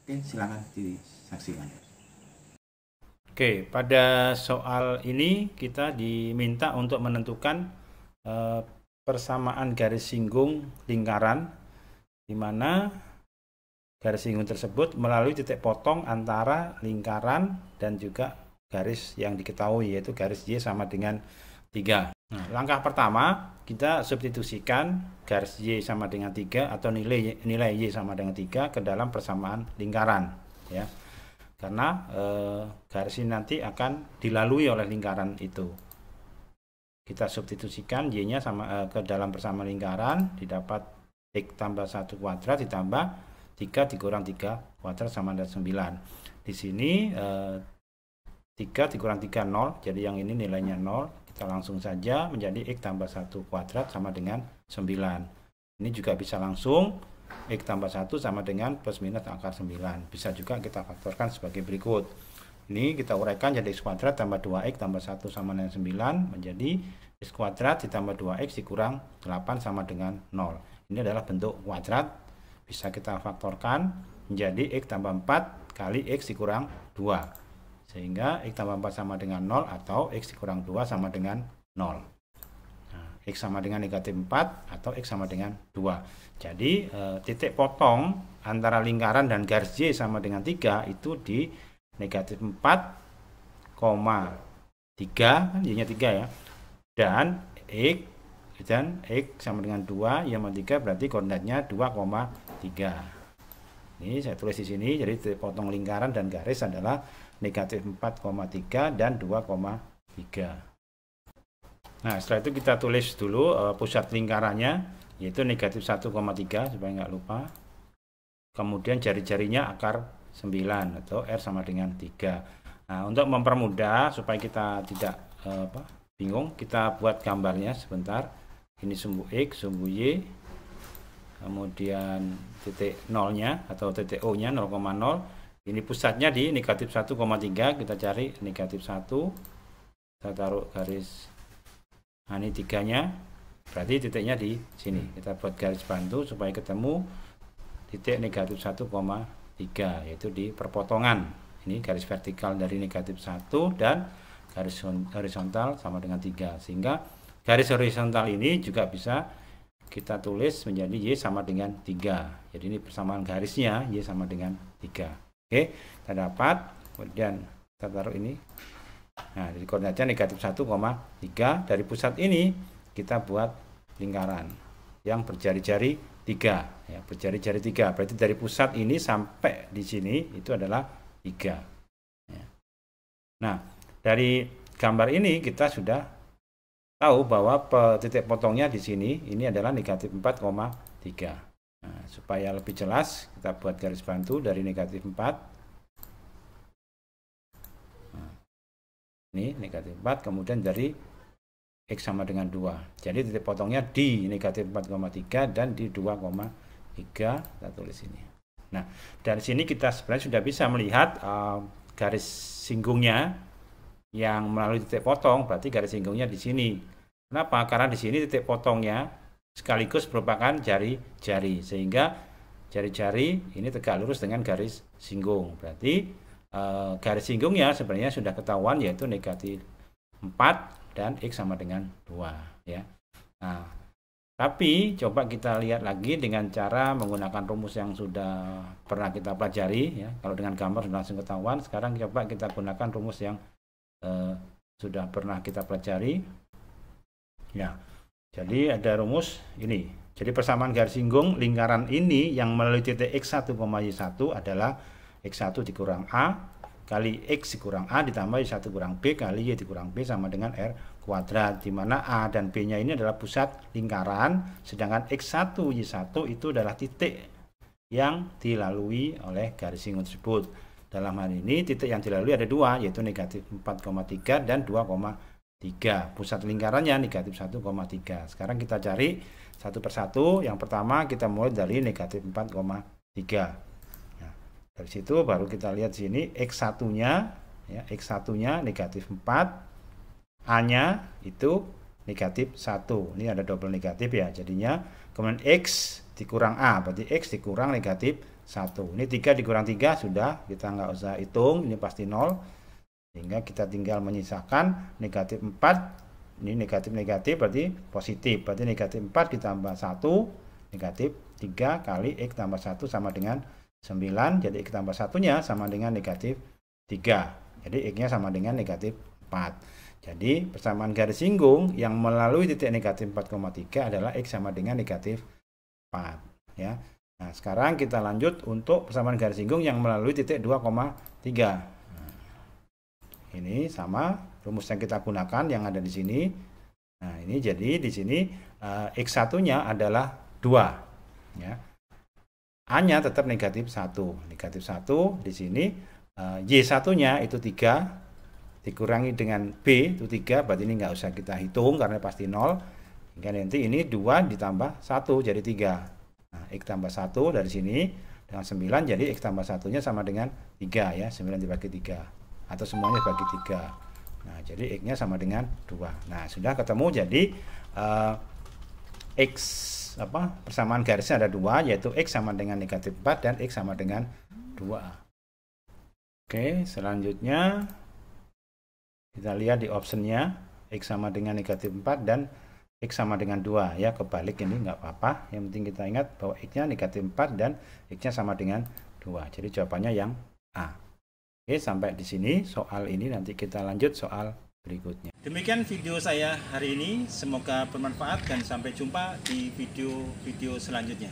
Oke, silakan disaksikan. Oke, pada soal ini kita diminta untuk menentukan persamaan garis singgung lingkaran, di mana garis singgung tersebut melalui titik potong antara lingkaran dan juga garis yang diketahui, yaitu garis Y sama dengan 3. Nah, langkah pertama kita substitusikan garis Y sama dengan 3 atau nilai Y sama dengan 3 ke dalam persamaan lingkaran, ya. Karena garis ini nanti akan dilalui oleh lingkaran itu. Kita substitusikan Y-nya sama ke dalam persamaan lingkaran, didapat X tambah 1 kuadrat ditambah 3 dikurang 3 kuadrat sama dengan 9. Di sini 3 dikurang 3 0, jadi yang ini nilainya 0. Kita langsung saja menjadi X tambah 1 kuadrat sama dengan 9. Ini juga bisa langsung X tambah 1 sama dengan plus minus akar 9. Bisa juga kita faktorkan sebagai berikut. Ini kita uraikan jadi X kuadrat tambah 2X tambah 1 sama dengan 9 menjadi X kuadrat ditambah 2X dikurang 8 sama dengan 0. Ini adalah bentuk kuadrat. Bisa kita faktorkan menjadi X tambah 4 kali X dikurang 2. Sehingga X tambah 4 sama dengan 0 atau X dikurang 2 sama dengan 0. Nah, X sama dengan negatif 4 atau X sama dengan 2. Jadi titik potong antara lingkaran dan garis Y sama dengan 3 itu di negatif 4, 3, kan Y-nya 3 ya. Dan X sama dengan 2, Y sama 3 berarti koordinatnya 2,3. Ini saya tulis di sini, jadi titik potong lingkaran dan garis adalah negatif 4,3 dan 2,3. Nah, setelah itu kita tulis dulu pusat lingkarannya, yaitu negatif 1,3 supaya nggak lupa. Kemudian jari-jarinya akar 9 atau R sama dengan 3. Nah, untuk mempermudah supaya kita tidak bingung, kita buat gambarnya sebentar. Ini sumbu X, sumbu Y, kemudian titik nolnya atau titik O nya 0,0. Ini pusatnya di negatif 1,3. Kita cari negatif 1, kita taruh garis, nah ini 3 nya, berarti titiknya di sini. Kita buat garis bantu supaya ketemu titik negatif 1,3, yaitu di perpotongan. Ini garis vertikal dari negatif 1 dan garis horizontal sama dengan 3. Sehingga garis horizontal ini juga bisa kita tulis menjadi Y sama dengan 3. Jadi ini persamaan garisnya Y sama dengan 3. Oke, kita dapat. Kemudian kita taruh ini. Nah, dari koordinatnya negatif 1,3. Dari pusat ini kita buat lingkaran yang berjari-jari 3. Ya, berjari-jari 3. Berarti dari pusat ini sampai di sini itu adalah 3. Ya. Nah, dari gambar ini kita sudah tahu bahwa titik potongnya di sini ini adalah negatif 4,3. Nah, supaya lebih jelas kita buat garis bantu dari negatif 4. Nah, ini negatif 4, kemudian dari X sama dengan 2. Jadi titik potongnya di negatif 4,3 dan di 2,3. Kita tulis ini. Nah, dari sini kita sebenarnya sudah bisa melihat garis singgungnya yang melalui titik potong, berarti garis singgungnya di sini. Kenapa? Karena di sini titik potongnya sekaligus merupakan jari-jari, sehingga jari-jari ini tegak lurus dengan garis singgung. Berarti garis singgungnya sebenarnya sudah ketahuan, yaitu negatif 4 dan X sama dengan 2. Ya. Nah, tapi coba kita lihat lagi dengan cara menggunakan rumus yang sudah pernah kita pelajari. Ya. Kalau dengan gambar sudah langsung ketahuan. Sekarang coba kita gunakan rumus yang sudah pernah kita pelajari. Ya, jadi ada rumus ini. Jadi persamaan garis singgung lingkaran ini yang melalui titik X1, Y1 adalah X1 dikurang A kali X dikurang A ditambah Y1 kurang B kali Y dikurang B sama dengan R kuadrat, di mana A dan B-nya ini adalah pusat lingkaran, sedangkan X1, Y1 itu adalah titik yang dilalui oleh garis singgung tersebut. Dalam hal ini titik yang dilalui ada 2, yaitu negatif 4,3 dan 2,3. Pusat lingkarannya negatif 1,3. Sekarang kita cari satu persatu. Yang pertama kita mulai dari negatif 4,3. Nah, dari situ baru kita lihat sini X1-nya, ya, X1-nya negatif 4, A-nya itu negatif 1. Ini ada double negatif ya, jadinya kemudian X dikurang A, berarti X dikurang negatif 1. Ini 3 dikurang 3 sudah, kita nggak usah hitung, ini pasti 0. Sehingga kita tinggal menyisakan negatif 4. Ini negatif-negatif berarti positif. Berarti negatif 4 ditambah 1, negatif 3 kali X tambah 1 sama dengan 9. Jadi X tambah 1-nya sama dengan negatif 3. Jadi X-nya sama dengan negatif 4. Jadi persamaan garis singgung yang melalui titik negatif 4,3 adalah X sama dengan negatif 4. Ya. Nah, sekarang kita lanjut untuk persamaan garis singgung yang melalui titik 2,3. Ini sama rumus yang kita gunakan yang ada di sini. Nah, ini jadi di sini X1-nya adalah 2. Ya. A-nya tetap negatif 1. Negatif 1 di sini. Y1-nya itu 3. Dikurangi dengan B itu 3. Berarti ini nggak usah kita hitung karena pasti 0. Hingga nanti ini 2 ditambah 1 jadi 3. Nah, X tambah 1 dari sini dengan 9. Jadi X tambah 1-nya sama dengan 3 ya. 9 dibagi 3. Atau semuanya bagi 3. Nah, jadi X-nya sama dengan 2. Nah, sudah ketemu. Jadi X persamaan garisnya ada 2, yaitu X sama dengan negatif 4 dan X sama dengan 2. Oke, selanjutnya kita lihat di optionnya X sama dengan negatif 4 dan X sama dengan 2. Ya, kebalik ini nggak apa-apa. Yang penting kita ingat bahwa X-nya negatif 4 dan X-nya sama dengan 2. Jadi jawabannya yang A. Oke, sampai di sini soal ini, nanti kita lanjut soal berikutnya. Demikian video saya hari ini, semoga bermanfaat dan sampai jumpa di video-video selanjutnya.